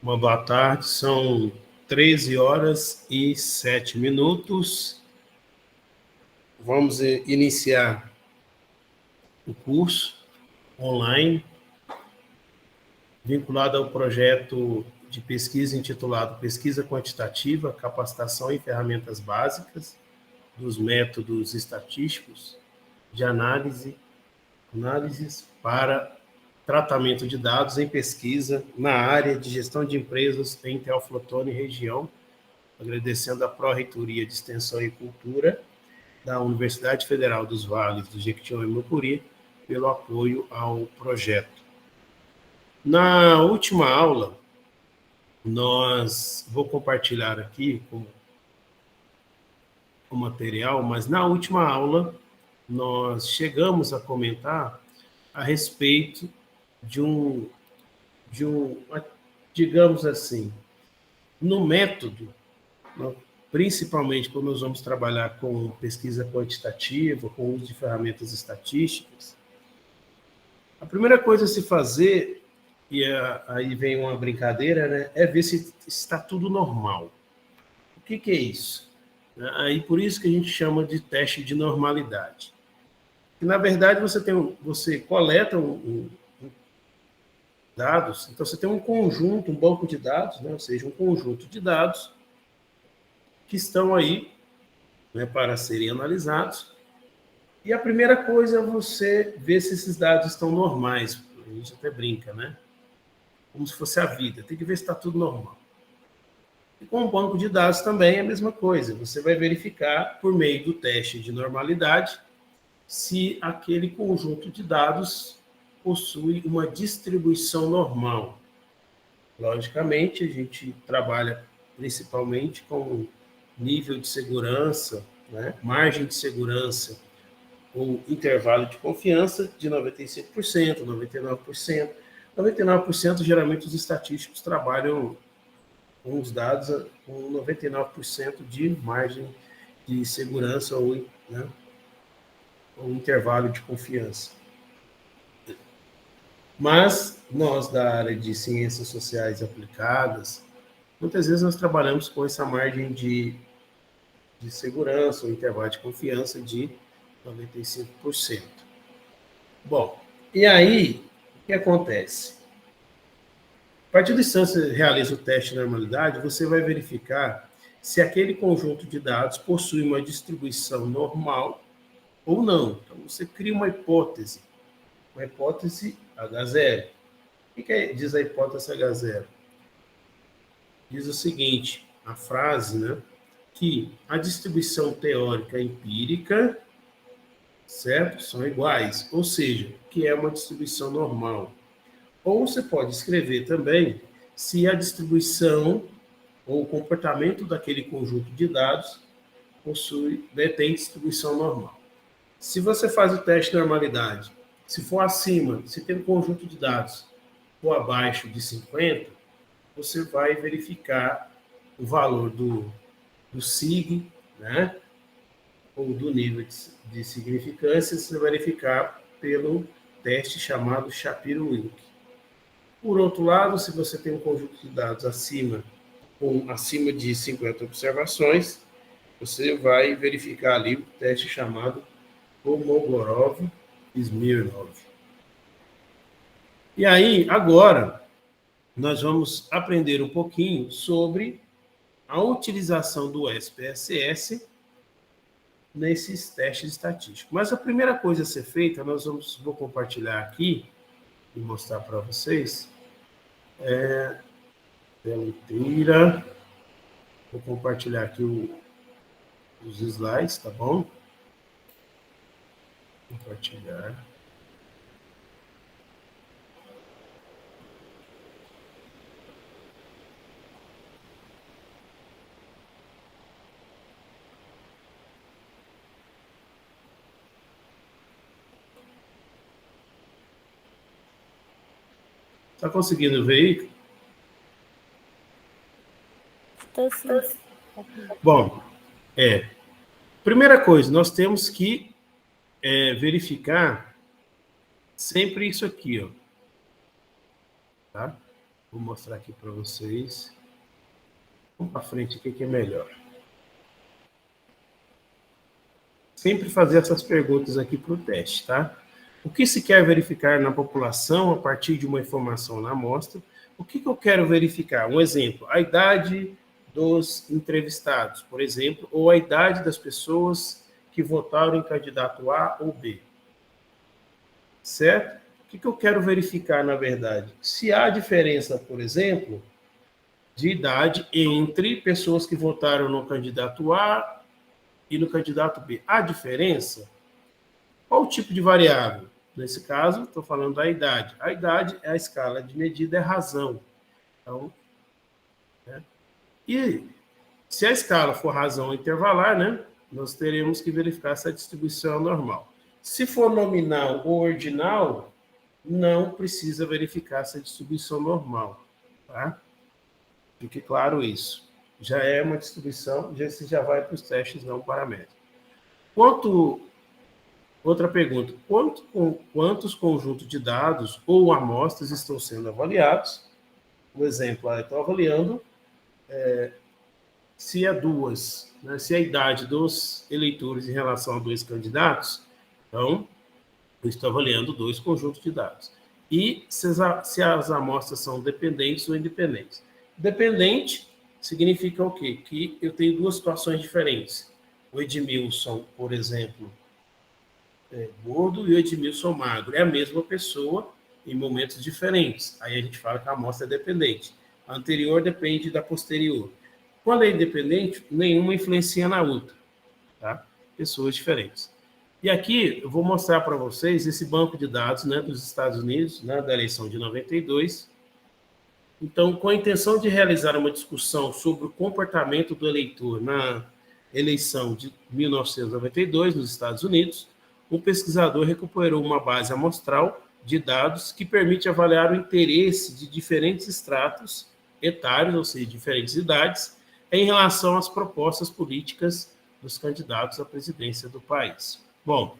Uma boa tarde, são 13 horas e 7 minutos. Vamos iniciar o curso online, vinculado ao projeto de pesquisa intitulado Pesquisa Quantitativa, Capacitação em Ferramentas Básicas dos Métodos Estatísticos de Análises para tratamento de dados em pesquisa na área de gestão de empresas em Teoflotone região, agradecendo a Pró-Reitoria de Extensão e Cultura da Universidade Federal dos Vales do Jequitinhonha e Mucuri pelo apoio ao projeto. Na última aula, vou compartilhar aqui o material, mas na última aula nós chegamos a comentar a respeito de um, digamos assim, no método, principalmente quando nós vamos trabalhar com pesquisa quantitativa, com o uso de ferramentas estatísticas, a primeira coisa a se fazer, e aí vem uma brincadeira, né, é ver se está tudo normal. O que é isso? Aí por isso que a gente chama de teste de normalidade. E, na verdade, você coleta dados, então você tem um conjunto, um banco de dados, né, ou seja, um conjunto de dados que estão aí, né, para serem analisados. E a primeira coisa é você ver se esses dados estão normais. A gente até brinca, né? Como se fosse a vida. Tem que ver se está tudo normal. E com o banco de dados também é a mesma coisa. Você vai verificar, por meio do teste de normalidade, se aquele conjunto de dados possui uma distribuição normal. Logicamente, a gente trabalha principalmente com nível de segurança, né? Margem de segurança ou intervalo de confiança de 95%, 99%. 99% geralmente os estatísticos trabalham com os dados com 99% de margem de segurança ou, né, ou intervalo de confiança. Mas nós da área de ciências sociais aplicadas, muitas vezes nós trabalhamos com essa margem de segurança ou intervalo de confiança de 95%. Bom, e aí, o que acontece? A partir do instante que você realiza o teste de normalidade, você vai verificar se aquele conjunto de dados possui uma distribuição normal ou não. Então, você cria uma hipótese H0. O que diz a hipótese H0? Diz o seguinte, a frase, né, que a distribuição teórica empírica, certo? São iguais, ou seja, que é uma distribuição normal. Ou você pode escrever também se a distribuição ou o comportamento daquele conjunto de dados tem distribuição normal. Se você faz o teste de normalidade, se for acima, se tem um conjunto de dados for abaixo de 50, você vai verificar o valor do SIG, né? Ou do nível de significância, você vai verificar pelo teste chamado Shapiro-Wilk. Por outro lado, se você tem um conjunto de dados acima de 50 observações, você vai verificar ali o teste chamado Kolmogorov-Smirnov. E aí, agora, nós vamos aprender um pouquinho sobre a utilização do SPSS nesses testes estatísticos. Mas a primeira coisa a ser feita, vou compartilhar aqui e mostrar para vocês, tela inteira. Vou compartilhar aqui os slides, tá bom? Compartilhar. Está conseguindo ver aí? Estou sim. Bom, primeira coisa, nós temos que verificar sempre isso aqui, ó. Tá? Vou mostrar aqui para vocês. Vamos para frente, o que é melhor. Sempre fazer essas perguntas aqui para o teste, tá? O que se quer verificar na população a partir de uma informação na amostra? O que eu quero verificar? Um exemplo, a idade dos entrevistados, por exemplo, ou a idade das pessoas que votaram em candidato A ou B. Certo? O que eu quero verificar, na verdade? Se há diferença, por exemplo, de idade entre pessoas que votaram no candidato A e no candidato B. Há diferença? Qual o tipo de variável? Nesse caso, estou falando da idade. A idade é a escala de medida, é razão. Então, né? E se a escala for razão intervalar, né, nós teremos que verificar se a distribuição é normal. Se for nominal ou ordinal, não precisa verificar se a distribuição é normal. Tá? Fique claro isso. Já é uma distribuição, você já vai para os testes não paramétricos. Outra pergunta, quantos conjuntos de dados ou amostras estão sendo avaliados? Um exemplo, eu estou avaliando se é duas, né, se é a idade dos eleitores em relação a dois candidatos, então eu estou avaliando 2 conjuntos de dados. E se as amostras são dependentes ou independentes. Dependente significa o quê? Que eu tenho 2 situações diferentes. O Edmilson, por exemplo, é gordo e o Edmilson magro. É a mesma pessoa em momentos diferentes. Aí a gente fala que a amostra é dependente. A anterior depende da posterior. Quando é independente, nenhuma influencia na outra. Tá? Pessoas diferentes. E aqui eu vou mostrar para vocês esse banco de dados, né, dos Estados Unidos, né, da eleição de 92. Então, com a intenção de realizar uma discussão sobre o comportamento do eleitor na eleição de 1992 nos Estados Unidos, um pesquisador recuperou uma base amostral de dados que permite avaliar o interesse de diferentes estratos etários, ou seja, diferentes idades, em relação às propostas políticas dos candidatos à presidência do país. Bom,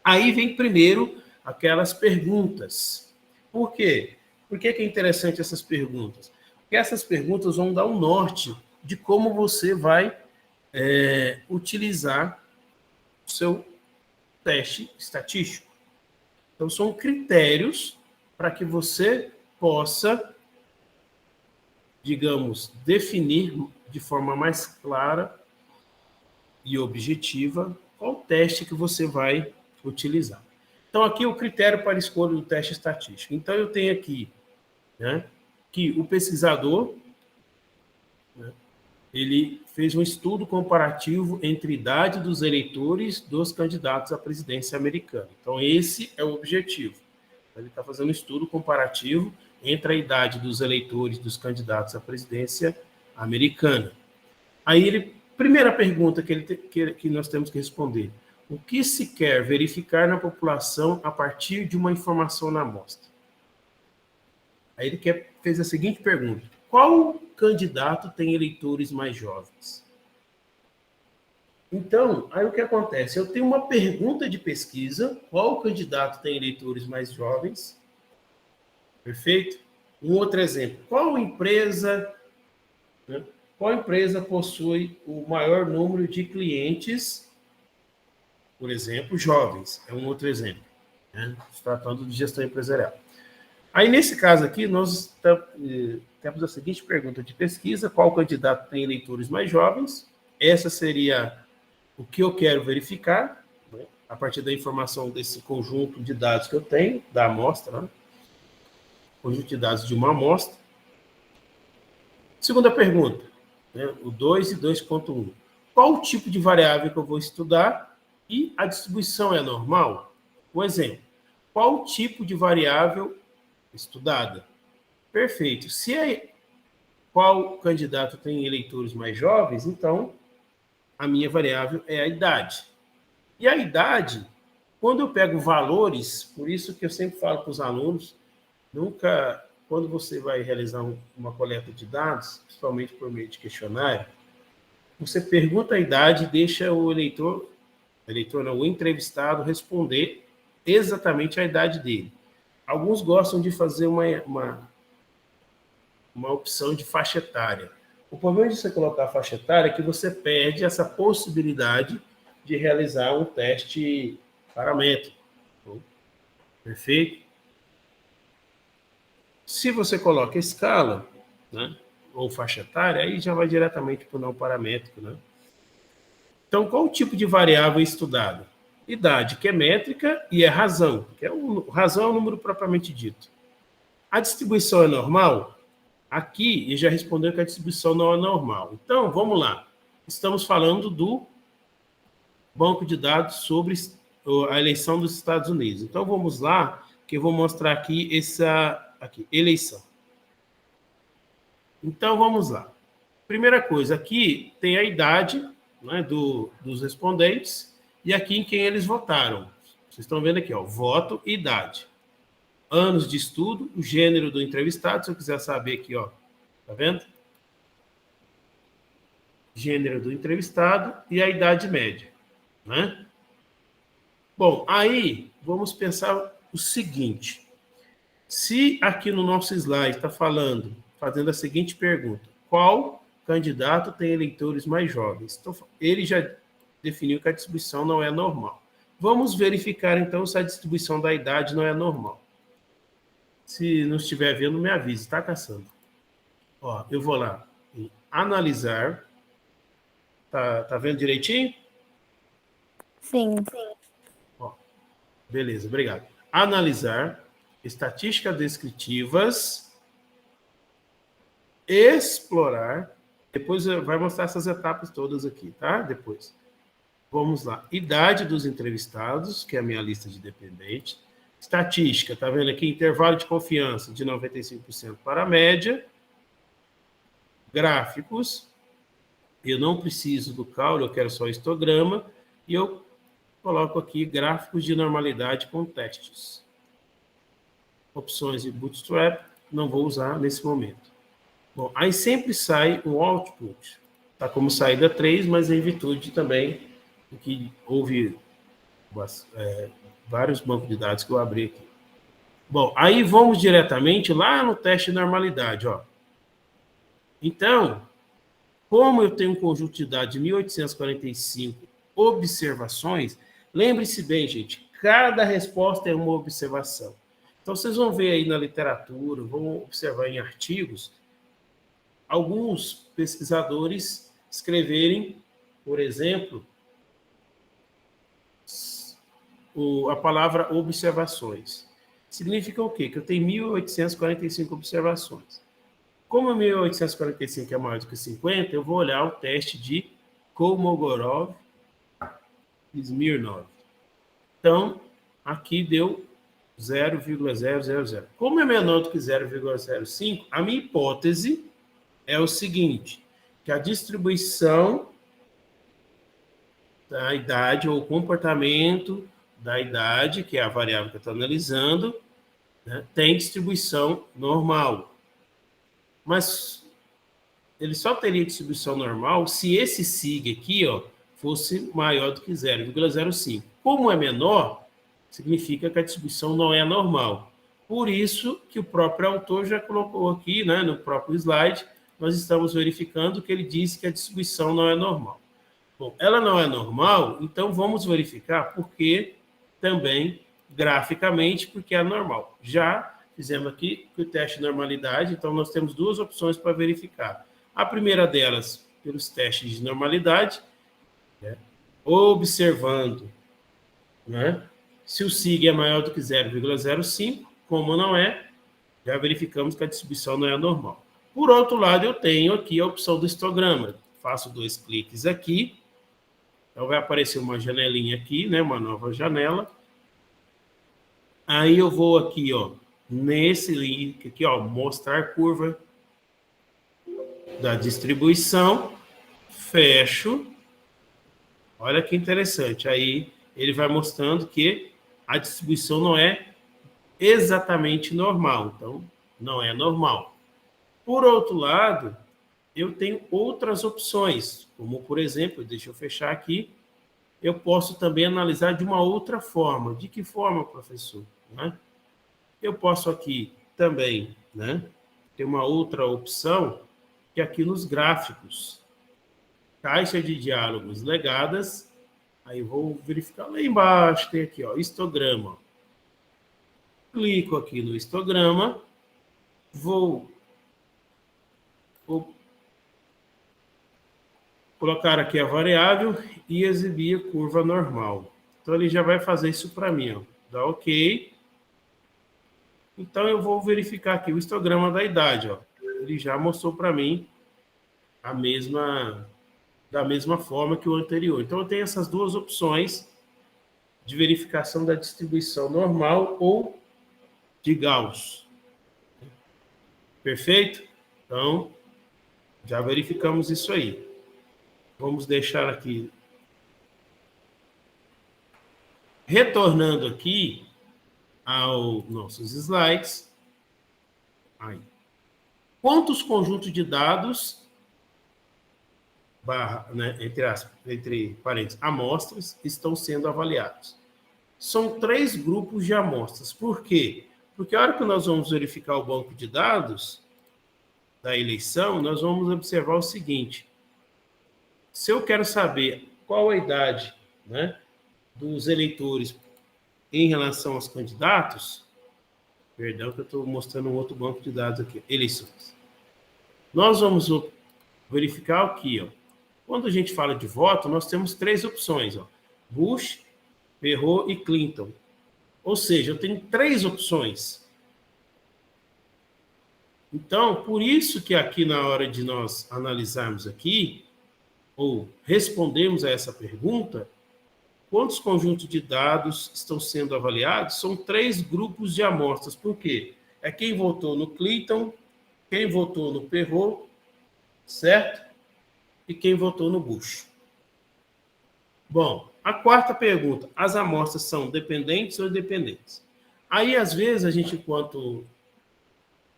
aí vem primeiro aquelas perguntas. Por quê? Por que é interessante essas perguntas? Porque essas perguntas vão dar um norte de como você vai utilizar o seu teste estatístico. Então, são critérios para que você possa, digamos, definir de forma mais clara e objetiva qual teste que você vai utilizar. Então, aqui o critério para escolha do teste estatístico. Então, eu tenho aqui, né, que o pesquisador, né, ele fez um estudo comparativo entre a idade dos eleitores dos candidatos à presidência americana. Então, esse é o objetivo. Ele está fazendo um estudo comparativo entre a idade dos eleitores dos candidatos à presidência americana. Aí, primeira pergunta que nós temos que responder: o que se quer verificar na população a partir de uma informação na amostra? Aí ele fez a seguinte pergunta: qual candidato tem eleitores mais jovens? Então, aí o que acontece? Eu tenho uma pergunta de pesquisa: qual candidato tem eleitores mais jovens? Perfeito? Um outro exemplo: qual empresa possui o maior número de clientes, por exemplo, jovens? É um outro exemplo, né? Se tratando de gestão empresarial. Aí, nesse caso aqui, nós temos a seguinte pergunta de pesquisa: qual candidato tem eleitores mais jovens? Essa seria o que eu quero verificar, né, a partir da informação desse conjunto de dados que eu tenho, da amostra, né? Conjunto de dados de uma amostra. Segunda pergunta, né, o 2 e 2.1. Qual o tipo de variável que eu vou estudar e a distribuição é normal? Um exemplo: qual o tipo de variável estudada? Perfeito. Qual candidato tem eleitores mais jovens, então a minha variável é a idade. E a idade, quando eu pego valores, por isso que eu sempre falo para os alunos, nunca, quando você vai realizar uma coleta de dados, principalmente por meio de questionário, você pergunta a idade e deixa o o entrevistado responder exatamente a idade dele. Alguns gostam de fazer uma opção de faixa etária. O problema de você colocar a faixa etária é que você perde essa possibilidade de realizar um teste paramétrico. Perfeito? Se você coloca escala, né, ou faixa etária, aí já vai diretamente para o não paramétrico, né? Então, qual o tipo de variável estudada? Idade, que é métrica, e é razão, que é razão é o número propriamente dito. A distribuição é normal? Aqui, ele já respondeu que a distribuição não é normal. Então, vamos lá. Estamos falando do banco de dados sobre a eleição dos Estados Unidos. Então, vamos lá, que eu vou mostrar aqui eleição. Então, vamos lá. Primeira coisa, aqui tem a idade, né, dos respondentes e aqui em quem eles votaram. Vocês estão vendo aqui, ó, voto e idade. Anos de estudo, o gênero do entrevistado, se eu quiser saber aqui, ó, tá vendo? Gênero do entrevistado e a idade média, né? Bom, aí vamos pensar o seguinte. Se aqui no nosso slide está fazendo a seguinte pergunta: qual candidato tem eleitores mais jovens? Então, ele já definiu que a distribuição não é normal. Vamos verificar, então, se a distribuição da idade não é normal. Se não estiver vendo, me avise, tá, Cassandra? Ó, eu vou lá em analisar. Tá vendo direitinho? Sim. Ó, beleza, obrigado. Analisar, estatísticas descritivas, explorar. Depois vai mostrar essas etapas todas aqui, tá? Depois. Vamos lá. Idade dos entrevistados, que é a minha lista de dependente. Estatística, tá vendo aqui? Intervalo de confiança de 95% para a média. Gráficos. Eu não preciso do caule, eu quero só histograma. E eu coloco aqui gráficos de normalidade com testes. Opções de Bootstrap, não vou usar nesse momento. Bom, aí sempre sai um output. Tá como saída 3, mas em virtude também do que houve vários bancos de dados que eu abri aqui. Bom, aí vamos diretamente lá no teste de normalidade, ó. Então, como eu tenho um conjunto de dados de 1845 observações, lembre-se bem, gente, cada resposta é uma observação. Então, vocês vão ver aí na literatura, vão observar em artigos, alguns pesquisadores escreverem, por exemplo, a palavra observações. Significa o quê? Que eu tenho 1845 observações. Como 1845 é maior do que 50, eu vou olhar o teste de Kolmogorov e Smirnov. Então, aqui deu 0,000. Como é menor do que 0,05, a minha hipótese é o seguinte, que a distribuição da idade ou comportamento da idade, que é a variável que eu estou analisando, né, tem distribuição normal. Mas ele só teria distribuição normal se esse sig aqui, ó, fosse maior do que 0,05. Como é menor, significa que a distribuição não é normal. Por isso que o próprio autor já colocou aqui, né, no próprio slide, nós estamos verificando que ele disse que a distribuição não é normal. Bom, ela não é normal, então vamos verificar por que também graficamente, porque é normal. Já fizemos aqui o teste de normalidade, então nós temos duas opções para verificar. A primeira delas, pelos testes de normalidade, né, observando, né, se o sig é maior do que 0,05, como não é, já verificamos que a distribuição não é normal. Por outro lado, eu tenho aqui a opção do histograma. Faço 2 cliques aqui, então vai aparecer uma janelinha aqui, né, uma nova janela. Aí eu vou aqui, ó, nesse link aqui, ó, mostrar curva da distribuição, fecho. Olha que interessante. Aí ele vai mostrando que a distribuição não é exatamente normal. Então, não é normal. Por outro lado, eu tenho outras opções, como, por exemplo, deixa eu fechar aqui, eu posso também analisar de uma outra forma. De que forma, professor? Né? Eu posso aqui também, né, tem uma outra opção, que é aqui nos gráficos. Caixa de diálogos legadas. Aí vou verificar lá embaixo, tem aqui, ó, histograma. Clico aqui no histograma, vou colocar aqui a variável e exibir a curva normal. Então, ele já vai fazer isso para mim, ó. Dá OK. Então, eu vou verificar aqui o histograma da idade, ó. Ele já mostrou para mim da mesma forma que o anterior. Então, eu tenho essas duas opções de verificação da distribuição normal ou de Gauss. Perfeito? Então, já verificamos isso aí. Vamos deixar aqui. Retornando aqui aos nossos slides. Aí. Quantos conjuntos de dados, entre parênteses, amostras, estão sendo avaliados? São 3 grupos de amostras. Por quê? Porque a hora que nós vamos verificar o banco de dados da eleição, nós vamos observar o seguinte. Se eu quero saber qual a idade, né, dos eleitores em relação aos candidatos, perdão que eu estou mostrando um outro banco de dados aqui, eleições. Nós vamos verificar aqui, ó. Quando a gente fala de voto, nós temos 3 opções, ó. Bush, Perot e Clinton. Ou seja, eu tenho 3 opções. Então, por isso que aqui na hora de nós analisarmos aqui, ou respondermos a essa pergunta, quantos conjuntos de dados estão sendo avaliados? São 3 grupos de amostras. Por quê? É quem votou no Clinton, quem votou no Perot, certo? E quem votou no Bush. Bom, a quarta pergunta. As amostras são dependentes ou independentes? Aí, às vezes, a gente, enquanto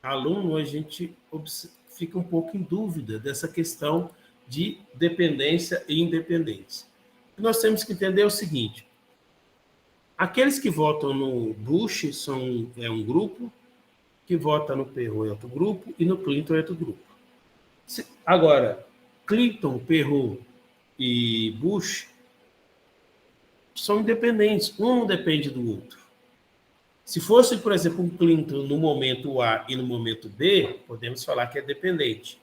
aluno, a gente fica um pouco em dúvida dessa questão de dependência e independência. Nós temos que entender o seguinte. Aqueles que votam no Bush é um grupo, que vota no Perot é outro grupo, e no Clinton é outro grupo. Agora, Clinton, Perot e Bush são independentes, um não depende do outro. Se fosse, por exemplo, um Clinton no momento A e no momento B, podemos falar que é dependente.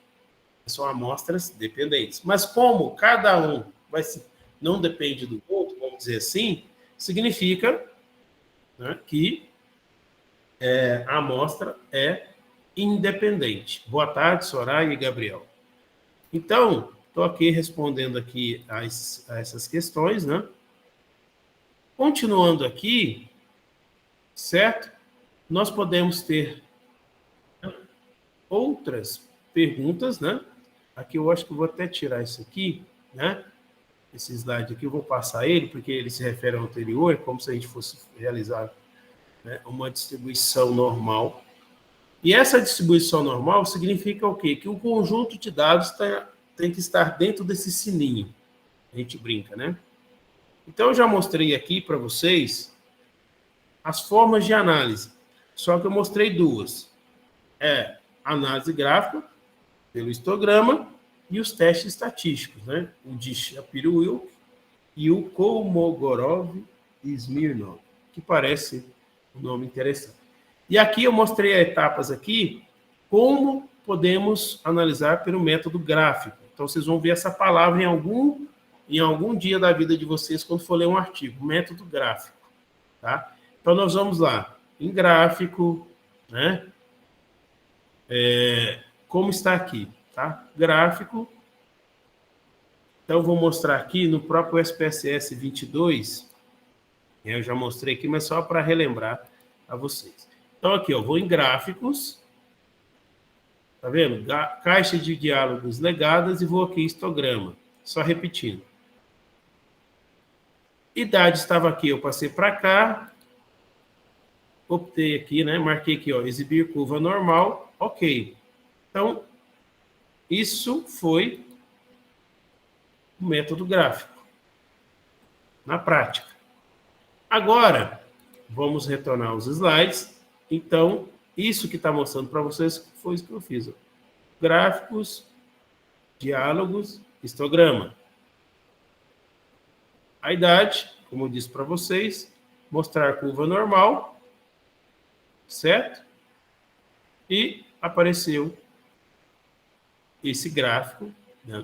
São amostras dependentes. Mas como cada um não depende do outro, vamos dizer assim, significa, né, que a amostra é independente. Boa tarde, Soraya e Gabriel. Então, estou aqui respondendo aqui a essas questões, né? Continuando aqui, certo? Nós podemos ter outras perguntas, né? Aqui eu acho que eu vou até tirar isso aqui, né? Esse slide aqui, eu vou passar ele, porque ele se refere ao anterior, como se a gente fosse realizar, né, uma distribuição normal. E essa distribuição normal significa o quê? Que o conjunto de dados tem que estar dentro desse sininho. A gente brinca, né? Então, eu já mostrei aqui para vocês as formas de análise. Só que eu mostrei 2. Análise gráfica, pelo histograma, e os testes estatísticos, né? O de Shapiro-Wilk e o Kolmogorov-Smirnov, que parece um nome interessante. E aqui eu mostrei as etapas aqui, como podemos analisar pelo método gráfico. Então, vocês vão ver essa palavra em algum dia da vida de vocês, quando for ler um artigo, método gráfico. Tá? Então, nós vamos lá, em gráfico, né? Como está aqui, tá? Gráfico. Então, eu vou mostrar aqui no próprio SPSS 22, eu já mostrei aqui, mas só para relembrar a vocês. Então, aqui, eu vou em gráficos, tá vendo? Caixa de diálogos legadas e vou aqui em histograma, só repetindo. Idade estava aqui, eu passei para cá, optei aqui, né? Marquei aqui, ó, exibir curva normal, ok. Então, isso foi o método gráfico, na prática. Agora, vamos retornar aos slides. Então, Isso que está mostrando para vocês foi isso que eu fiz. Ó. Gráficos, diálogos, histograma. A idade, como eu disse para vocês, mostrar a curva normal, certo? E apareceu esse gráfico, né,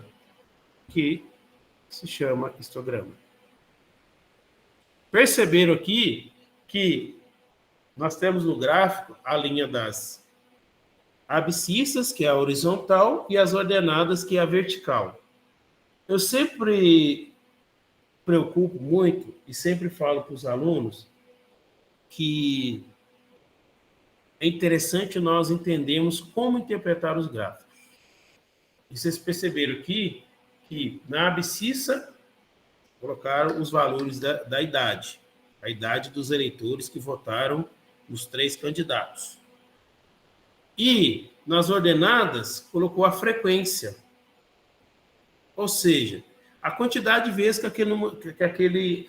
que se chama histograma. Perceberam aqui que nós temos no gráfico a linha das abscissas, que é a horizontal, e as ordenadas, que é a vertical. Eu sempre preocupo muito e sempre falo para os alunos que é interessante nós entendermos como interpretar os gráficos. E vocês perceberam aqui que na abscissa colocaram os valores da idade, a idade dos eleitores que votaram nos 3 candidatos. E nas ordenadas colocou a frequência, ou seja, a quantidade de vezes que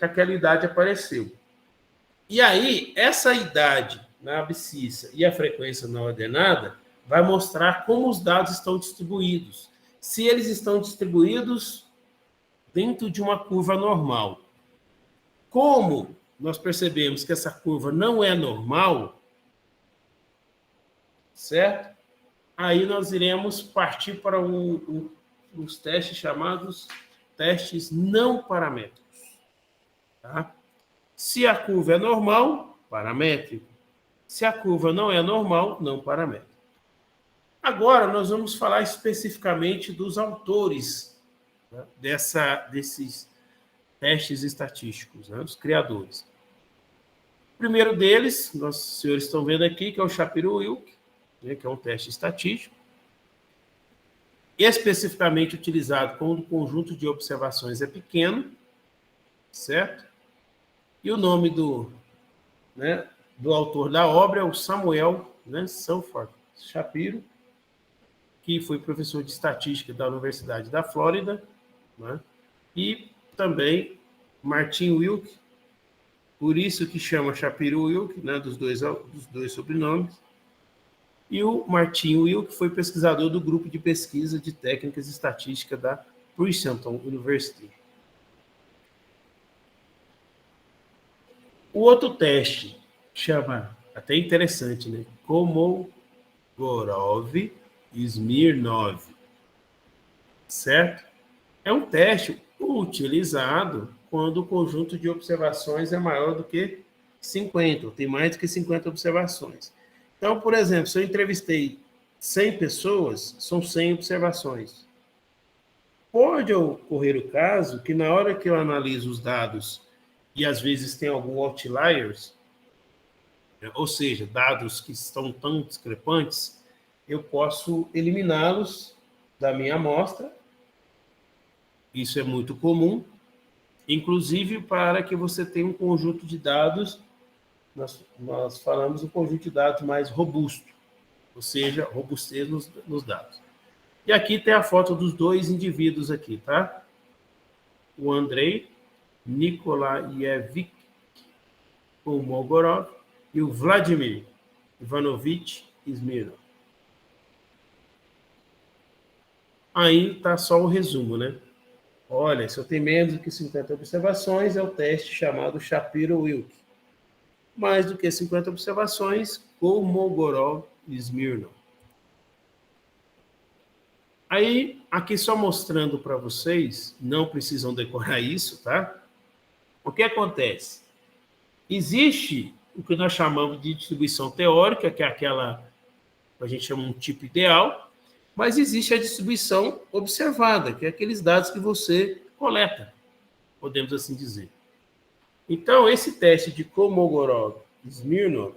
aquela idade apareceu. E aí, essa idade na abscissa e a frequência na ordenada vai mostrar como os dados estão distribuídos. Se eles estão distribuídos dentro de uma curva normal. Como nós percebemos que essa curva não é normal, certo? Aí nós iremos partir para os testes chamados testes não paramétricos. Tá? Se a curva é normal, paramétrico. Se a curva não é normal, não paramétrico. Agora, nós vamos falar especificamente dos autores, né, desses testes estatísticos, né, os criadores. O primeiro deles, os senhores estão vendo aqui, que é o Shapiro-Wilk, né, que é um teste estatístico, especificamente utilizado quando o conjunto de observações é pequeno, certo? E o nome do autor da obra é o Samuel, né, Sanford Shapiro, que foi professor de estatística da Universidade da Flórida, né, e também Martin Wilk, por isso que chama Shapiro-Wilk, né, dos dois sobrenomes. E o Martin Wilk foi pesquisador do grupo de pesquisa de técnicas estatísticas da Princeton University. O outro teste chama, até interessante, né? Kolmogorov-Smirnov, certo? É um teste utilizado quando o conjunto de observações é maior do que 50, ou tem mais do que 50 observações. Então, por exemplo, se eu entrevistei 100 pessoas, são 100 observações. Pode ocorrer o caso que na hora que eu analiso os dados e às vezes tem algum outliers, ou seja, dados que estão tão discrepantes, eu posso eliminá-los da minha amostra. Isso é muito comum, inclusive para que você tenha um conjunto de dados, nós falamos um conjunto de dados mais robusto, ou seja, robustez nos dados. E aqui tem a foto dos 2 indivíduos aqui, tá? O Andrei Nikolaevich Kolmogorov e o Vladimir Ivanovich Smirnov. Aí tá só o resumo, né? Olha, se eu tenho menos do que 50 observações, é o teste chamado Shapiro-Wilk. Mais do que 50 observações, Kolmogorov-Smirnov. Aí, aqui só mostrando para vocês, não precisam decorar isso, tá? O que acontece? Existe o que nós chamamos de distribuição teórica, que é aquela que a gente chama um tipo ideal, mas existe a distribuição observada, que é aqueles dados que você coleta, podemos assim dizer. Então, esse teste de Kolmogorov-Smirnov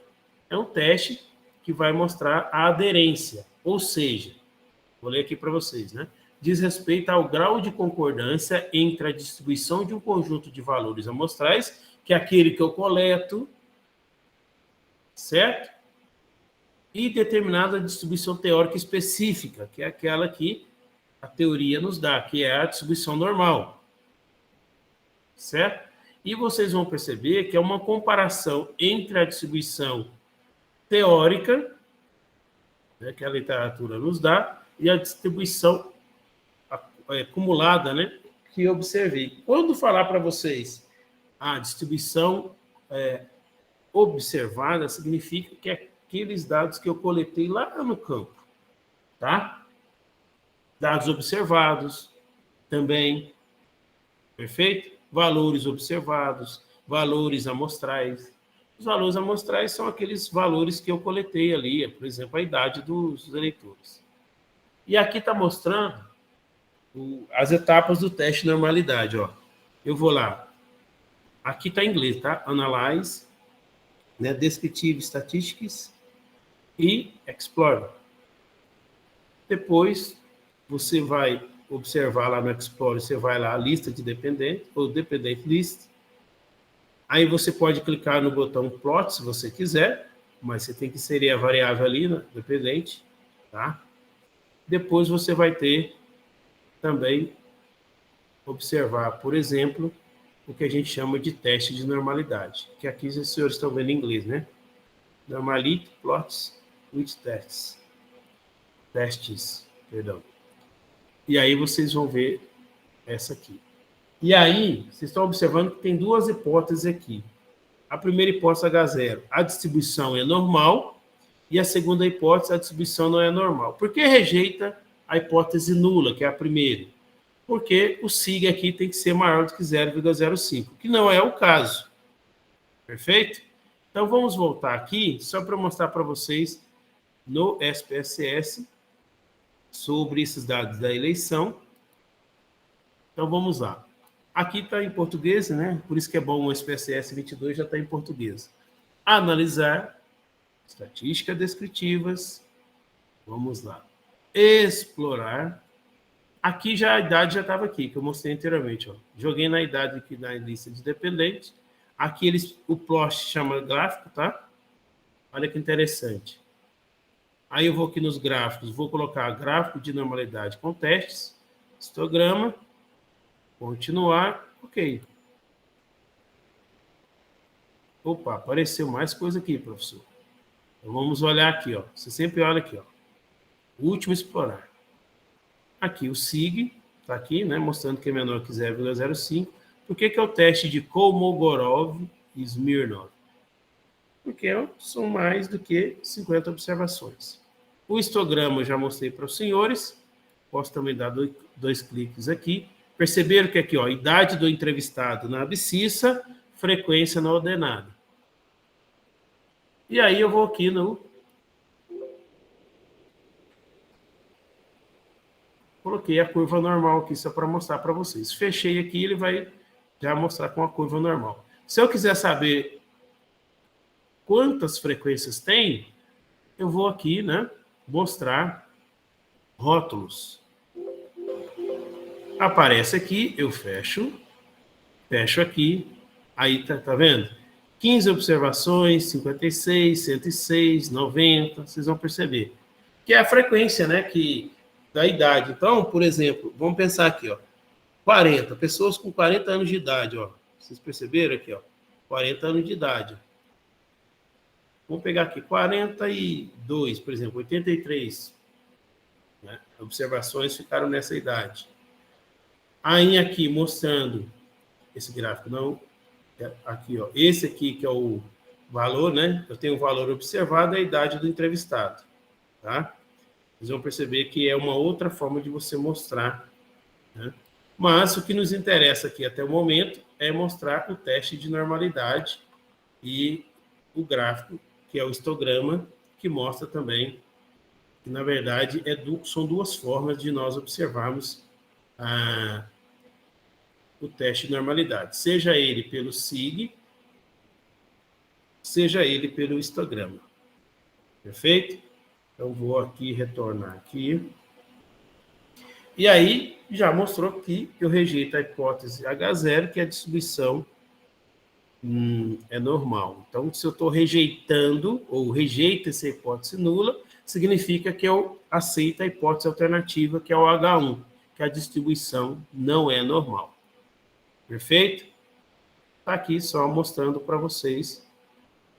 é um teste que vai mostrar a aderência, ou seja, vou ler aqui para vocês, né? Diz respeito ao grau de concordância entre a distribuição de um conjunto de valores amostrais, que é aquele que eu coleto, certo? E determinada distribuição teórica específica, que é aquela que a teoria nos dá, que é a distribuição normal, certo? E vocês vão perceber que é uma comparação entre a distribuição teórica né, que a literatura nos dá, e a distribuição acumulada, né, que eu observei. Quando falar para vocês a distribuição observada, significa que é aqueles dados que eu coletei lá no campo, tá? Dados observados também, perfeito? Valores observados, valores amostrais. Os valores amostrais são aqueles valores que eu coletei ali, por exemplo, a idade dos eleitores. E aqui está mostrando as etapas do teste de normalidade, ó. Eu vou lá. Aqui está em inglês, tá? Analyze, né? Descriptive Statistics e Explore. Depois, você vai observar lá no Explore, você vai lá a lista de dependente, ou Dependent List. Aí você pode clicar no botão Plot, se você quiser, mas você tem que inserir a variável ali, né? Dependente, tá? Depois você vai ter também observar, por exemplo, o que a gente chama de teste de normalidade, que aqui os senhores estão vendo em inglês, né? Normality plots with tests. Testes, perdão. E aí vocês vão ver essa aqui. E aí, vocês estão observando que tem duas hipóteses aqui. A primeira hipótese H0, a distribuição é normal, e a segunda hipótese, a distribuição não é normal. Por que rejeita a hipótese nula, que é a primeira? Porque o sig aqui tem que ser maior do que 0,05, que não é o caso. Perfeito? Então, vamos voltar aqui, só para mostrar para vocês no SPSS sobre esses dados da eleição. Então, vamos lá. Aqui está em português, né? Por isso que é bom o SPSS 22 já está em português. Analisar, estatísticas descritivas. Vamos lá. Explorar. Aqui já a idade já estava aqui, que eu mostrei anteriormente. Ó. Joguei na idade aqui na lista de dependentes. Aqui o plot chama gráfico, tá? Olha que interessante. Aí eu vou aqui nos gráficos, vou colocar gráfico de normalidade com testes, histograma, continuar, ok. Opa, apareceu mais coisa aqui, professor. Então vamos olhar aqui, ó. Você sempre olha aqui, ó. Último explorar. Aqui o SIG, está aqui, né, mostrando que é menor que 0,05. Por que é o teste de Kolmogorov e Smirnov? Porque são mais do que 50 observações. O histograma eu já mostrei para os senhores. Posso também dar dois cliques aqui. Perceberam que aqui, ó, idade do entrevistado na abscissa, frequência na ordenada. E aí eu vou aqui no... Coloquei a curva normal aqui só para mostrar para vocês. Fechei aqui, ele vai já mostrar com a curva normal. Se eu quiser saber quantas frequências tem, eu vou aqui, né, mostrar rótulos. Aparece aqui, eu fecho aqui, aí tá vendo? 15 observações, 56, 106, 90, vocês vão perceber. Que é a frequência, né, da idade. Então, por exemplo, vamos pensar aqui, ó, 40, pessoas com 40 anos de idade, ó. Vocês perceberam aqui, ó, 40 anos de idade. Vamos pegar aqui 42, por exemplo, 83, né? Observações ficaram nessa idade. Aí aqui mostrando esse gráfico, não, aqui, ó, esse aqui que é o valor, né? Eu tenho o valor observado e a idade do entrevistado, tá? Vocês vão perceber que é uma outra forma de você mostrar, né? Mas o que nos interessa aqui até o momento é mostrar o teste de normalidade e o gráfico, que é o histograma, que mostra também que, na verdade, são duas formas de nós observarmos o teste de normalidade, seja ele pelo SIG, seja ele pelo histograma. Perfeito? Então, vou aqui retornar aqui. E aí, já mostrou que eu rejeito a hipótese H0, que a distribuição é normal. Então, se eu estou rejeitando, ou rejeito essa hipótese nula, significa que eu aceito a hipótese alternativa, que é o H1, que a distribuição não é normal. Perfeito? Está aqui só mostrando para vocês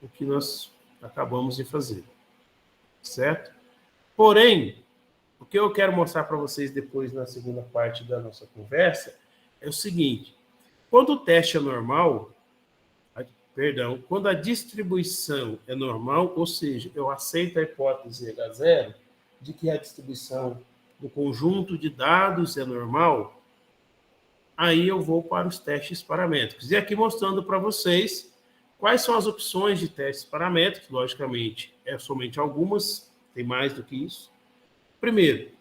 o que nós acabamos de fazer. Certo? Porém, o que eu quero mostrar para vocês depois na segunda parte da nossa conversa é o seguinte: quando o teste é normal, quando a distribuição é normal, ou seja, eu aceito a hipótese H0 de que a distribuição do conjunto de dados é normal, aí eu vou para os testes paramétricos. E aqui mostrando para vocês quais são as opções de testes paramétricos. Logicamente, é somente algumas, tem mais do que isso. Primeiro,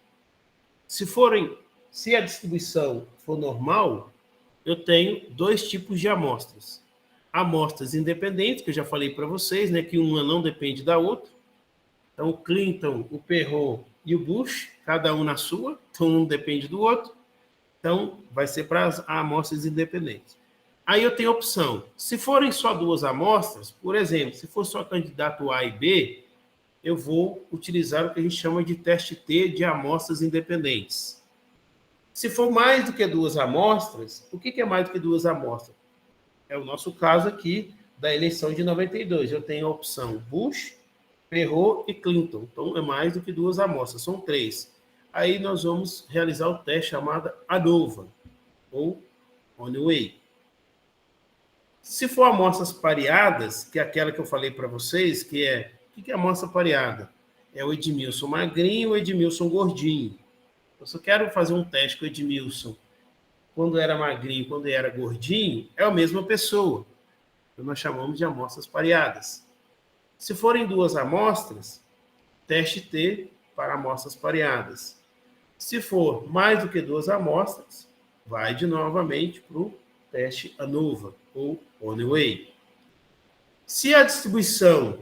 se a distribuição for normal, eu tenho dois tipos de amostras. Amostras independentes, que eu já falei para vocês, né, que uma não depende da outra. Então, o Clinton, o Perrot e o Bush, cada um na sua, então um depende do outro. Então, vai ser para as amostras independentes. Aí eu tenho a opção. Se forem só duas amostras, por exemplo, se for só candidato A e B, eu vou utilizar o que a gente chama de teste T de amostras independentes. Se for mais do que duas amostras, o que é mais do que duas amostras? É o nosso caso aqui da eleição de 92. Eu tenho a opção Bush, Perrot e Clinton. Então, é mais do que duas amostras, são três. Aí nós vamos realizar o teste chamado ANOVA, ou Oneway. Se for amostras pareadas, que é aquela que eu falei para vocês, que é... O que é amostra pareada? É o Edmilson magrinho e o Edmilson gordinho. Eu só quero fazer um teste com o Edmilson quando era magrinho, quando era gordinho, é a mesma pessoa. Então, nós chamamos de amostras pareadas. Se forem duas amostras, teste T para amostras pareadas. Se for mais do que duas amostras, vai novamente para o teste ANOVA, ou Oneway. Se a distribuição,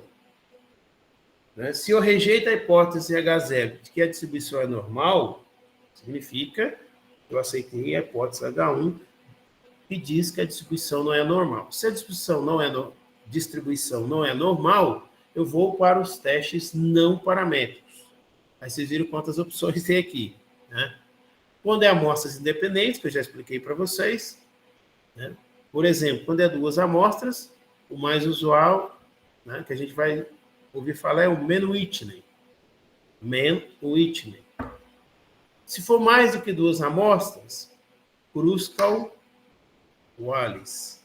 né, se eu rejeito a hipótese H0 de que a distribuição é normal, significa que eu aceitei a hipótese H1 que diz que a distribuição não é normal. Se a distribuição não é normal, eu vou para os testes não paramétricos. Aí vocês viram quantas opções tem aqui, né? Quando é amostras independentes, que eu já expliquei para vocês, né? Por exemplo, quando é duas amostras, o mais usual, né, que a gente vai ouvir falar é o Mann-Whitney. Mann-Whitney. Se for mais do que duas amostras, Kruskal-Wallis.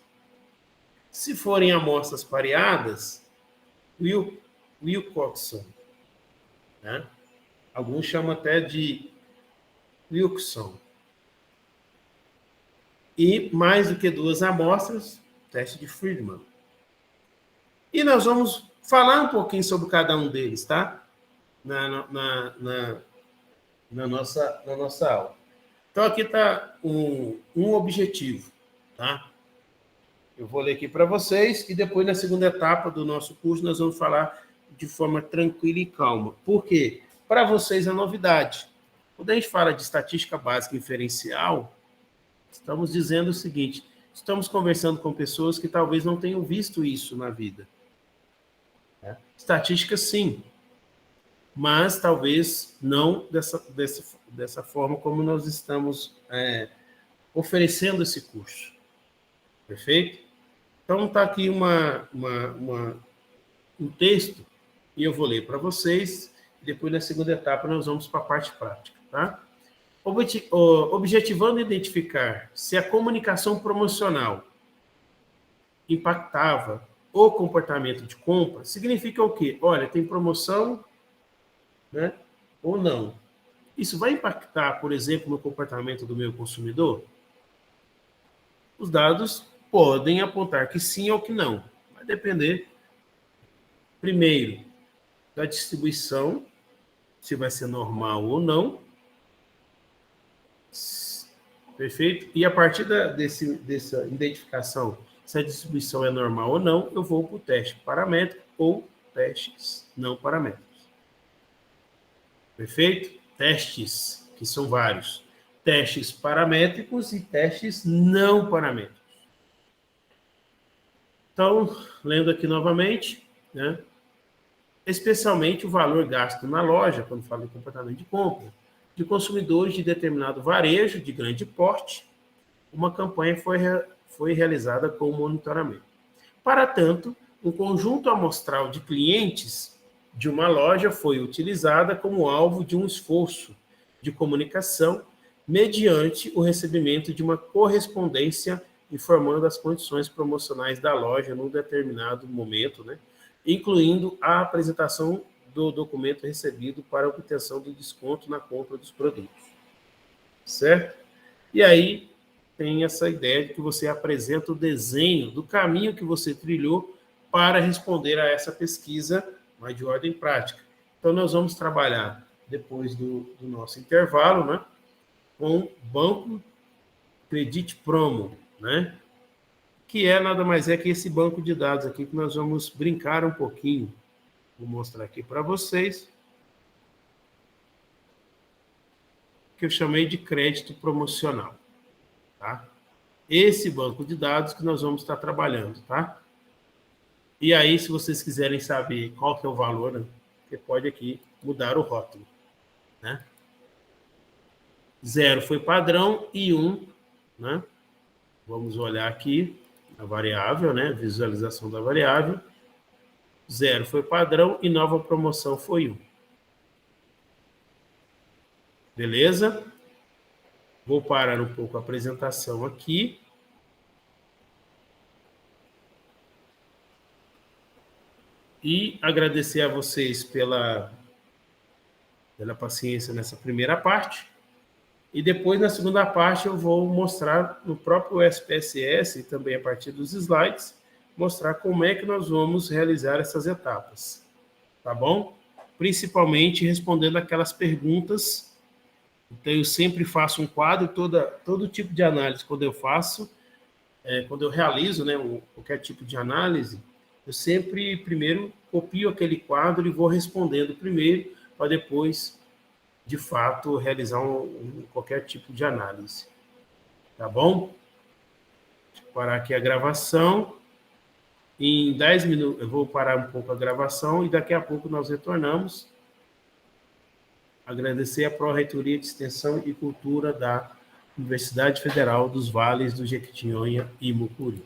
Se forem amostras pareadas, Wilcoxon. Né? Alguns chamam até de Wilson. E mais do que duas amostras, teste de Friedman. E nós vamos falar um pouquinho sobre cada um deles, tá? Na nossa aula. Então, aqui está um objetivo, tá? Eu vou ler aqui para vocês e depois, na segunda etapa do nosso curso, nós vamos falar de forma tranquila e calma. Por quê? Para vocês é novidade. Quando a gente fala de estatística básica inferencial, estamos dizendo o seguinte: estamos conversando com pessoas que talvez não tenham visto isso na vida. Estatística, sim, mas talvez não dessa forma como nós estamos oferecendo esse curso. Perfeito? Então, está aqui um texto, e eu vou ler para vocês, e depois, na segunda etapa, nós vamos para a parte prática. Tá? Objetivando identificar se a comunicação promocional impactava o comportamento de compra, significa o quê? Olha, tem promoção, né, ou não. Isso vai impactar, por exemplo, no comportamento do meu consumidor? Os dados podem apontar que sim ou que não. Vai depender, primeiro, da distribuição, se vai ser normal ou não. Perfeito? E a partir dessa identificação, se a distribuição é normal ou não, eu vou para o teste paramétrico ou testes não paramétricos. Perfeito? Testes, que são vários. Testes paramétricos e testes não paramétricos. Então, lendo aqui novamente, né? Especialmente o valor gasto na loja, quando fala em comportamento de compra, de consumidores de determinado varejo de grande porte, uma campanha foi realizada com monitoramento. Para tanto, um conjunto amostral de clientes de uma loja foi utilizada como alvo de um esforço de comunicação mediante o recebimento de uma correspondência informando as condições promocionais da loja num determinado momento, né? Incluindo a apresentação do documento recebido para obtenção do desconto na compra dos produtos. Certo? E aí tem essa ideia de que você apresenta o desenho do caminho que você trilhou para responder a essa pesquisa, mas de ordem prática. Então, nós vamos trabalhar, depois do nosso intervalo, né, com Banco Credit Promo, né, que nada mais é que esse banco de dados aqui que nós vamos brincar um pouquinho. Vou mostrar aqui para vocês, que eu chamei de crédito promocional. Tá? Esse banco de dados que nós vamos estar trabalhando, tá? E aí, se vocês quiserem saber qual que é o valor, né, você pode aqui mudar o rótulo, né? 0 foi padrão e 1, né? Vamos olhar aqui a variável, né? Visualização da variável. 0 foi padrão e nova promoção foi 1. Beleza? Vou parar um pouco a apresentação aqui. E agradecer a vocês pela paciência nessa primeira parte. E depois, na segunda parte, eu vou mostrar no próprio SPSS, e também a partir dos slides, mostrar como é que nós vamos realizar essas etapas. Tá bom? Principalmente respondendo aquelas perguntas. Então, eu sempre faço um quadro, todo tipo de análise, quando eu faço, quando eu realizo, né, qualquer tipo de análise, eu sempre, primeiro, copio aquele quadro e vou respondendo primeiro, para depois, de fato, realizar qualquer tipo de análise. Tá bom? Deixa eu parar aqui a gravação. Em 10 minutos, eu vou parar um pouco a gravação e daqui a pouco nós retornamos. Agradecer a Pró-Reitoria de Extensão e Cultura da Universidade Federal dos Vales do Jequitinhonha e Mucuri.